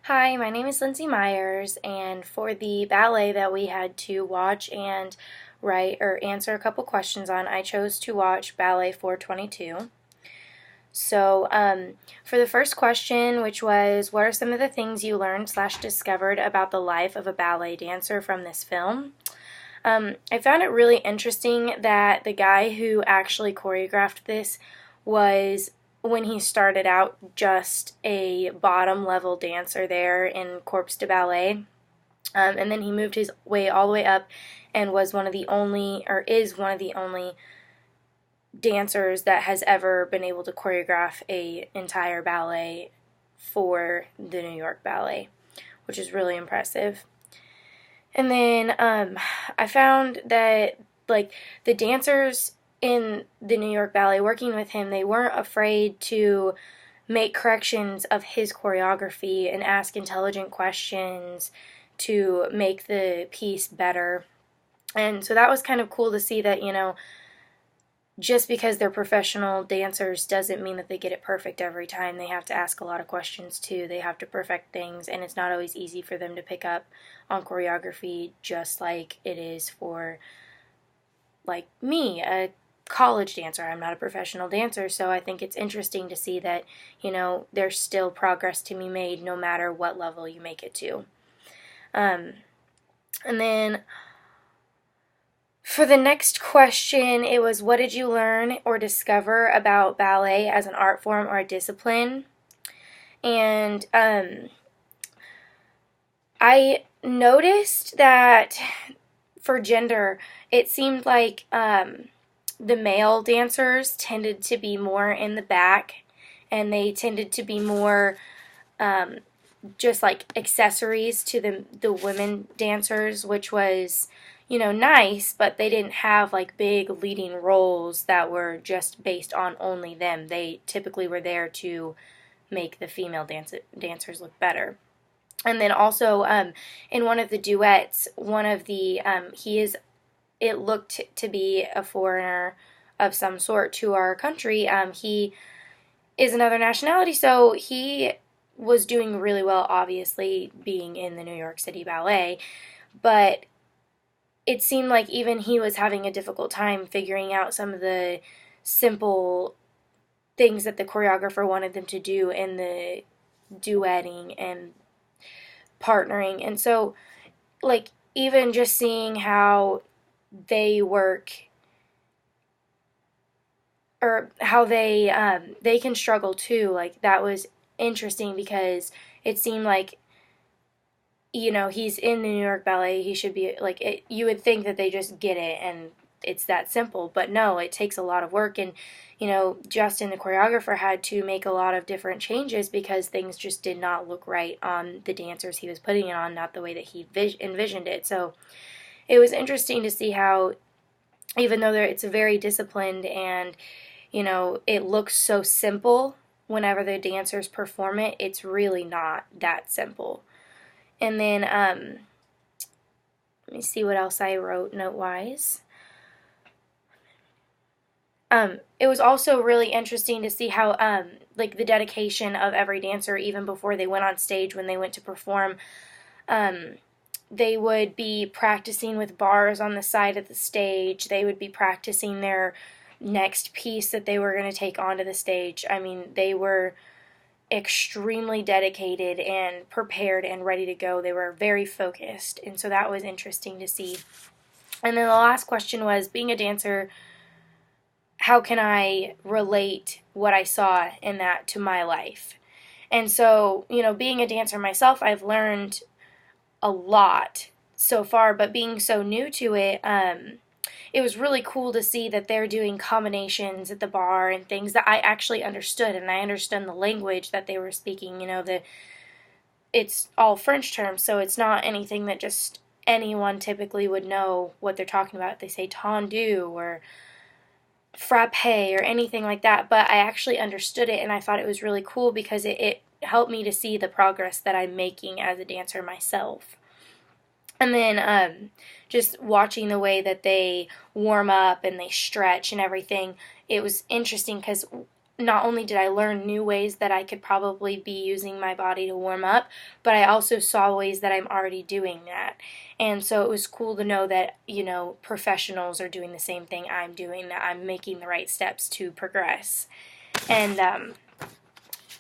Hi, my name is Lindsay Myers, and for the ballet that we had to watch and write or answer a couple questions on, I chose to watch Ballet 422. For the first question, which was, what are some of the things you learned slash discovered about the life of a ballet dancer from this film? I found it really interesting that the guy who actually choreographed this was, when he started out, just a bottom level dancer there in Corps de Ballet. And then he moved his way all the way up and was one of the only, or is one of the only dancers that has ever been able to choreograph a entire ballet for the New York Ballet, which is really impressive. And then I found that, like, the dancers in the New York Ballet working with him, they weren't afraid to make corrections of his choreography and ask intelligent questions to make the piece better. And so that was kind of cool to see that, just because they're professional dancers doesn't mean that they get it perfect every time. They have to ask a lot of questions too. They have to perfect things, and it's not always easy for them to pick up on choreography, just like it is for, like, me, a college dancer. I'm not a professional dancer, so I think it's interesting to see that, there's still progress to be made no matter what level you make it to. And then for the next question, it was, what did you learn or discover about ballet as an art form or a discipline? And I noticed that for gender, it seemed like the male dancers tended to be more in the back, and they tended to be more just like accessories to the women dancers, which was, nice, but they didn't have like big leading roles that were just based on only them. They typically were there to make the female dancers look better. And then also in one of the duets, one of the it looked to be a foreigner of some sort to our country. He is another nationality, so he was doing really well, obviously, being in the New York City Ballet, but it seemed like even he was having a difficult time figuring out some of the simple things that the choreographer wanted them to do in the duetting and partnering. And so, like, even just seeing how they work, or how they can struggle too, like, that was interesting because it seemed like, he's in the New York Ballet, he should be, like, you would think that they just get it and it's that simple, but no, it takes a lot of work. And, Justin, the choreographer, had to make a lot of different changes because things just did not look right on the dancers he was putting it on, not the way that he envisioned it. So it was interesting to see how, even though it's very disciplined and, it looks so simple whenever the dancers perform it, it's really not that simple. And then, let me see what else I wrote note-wise. It was also really interesting to see how, like, the dedication of every dancer, even before they went on stage, when they went to perform, they would be practicing with bars on the side of the stage. They would be practicing their next piece that they were going to take onto the stage. I mean, they were extremely dedicated and prepared and ready to go. They were very focused, and so that was interesting to see. And then the last question was, being a dancer, how can I relate what I saw in that to my life? And so, being a dancer myself, I've learned a lot so far, but being so new to it, it was really cool to see that they're doing combinations at the bar and things that I actually understood, and I understood the language that they were speaking. It's all French terms, so it's not anything that just anyone typically would know what they're talking about. They say tendu or frappe or anything like that, but I actually understood it, and I thought it was really cool because it helped me to see the progress that I'm making as a dancer myself. And then just watching the way that they warm up and they stretch and everything, it was interesting because not only did I learn new ways that I could probably be using my body to warm up, but I also saw ways that I'm already doing that. And so it was cool to know that, professionals are doing the same thing I'm doing, that I'm making the right steps to progress. And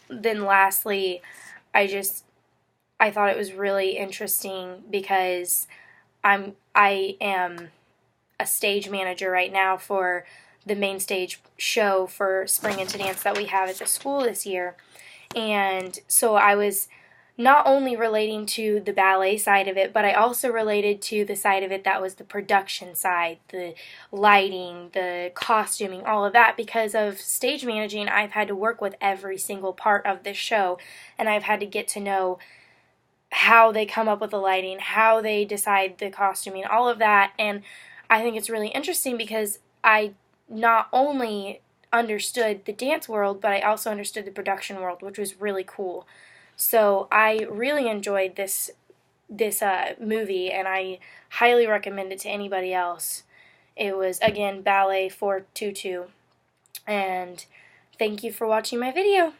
then lastly, I thought it was really interesting because I am a stage manager right now for the main stage show for Spring Into Dance that we have at the school this year. And so I was not only relating to the ballet side of it, but I also related to the side of it that was the production side, the lighting, the costuming, all of that. Because of stage managing, I've had to work with every single part of this show, and I've had to get to know how they come up with the lighting, how they decide the costuming, all of that. And I think it's really interesting because I not only understood the dance world, but I also understood the production world, which was really cool. So I really enjoyed this movie, and I highly recommend it to anybody else. It was, again, Ballet 422. And thank you for watching my video.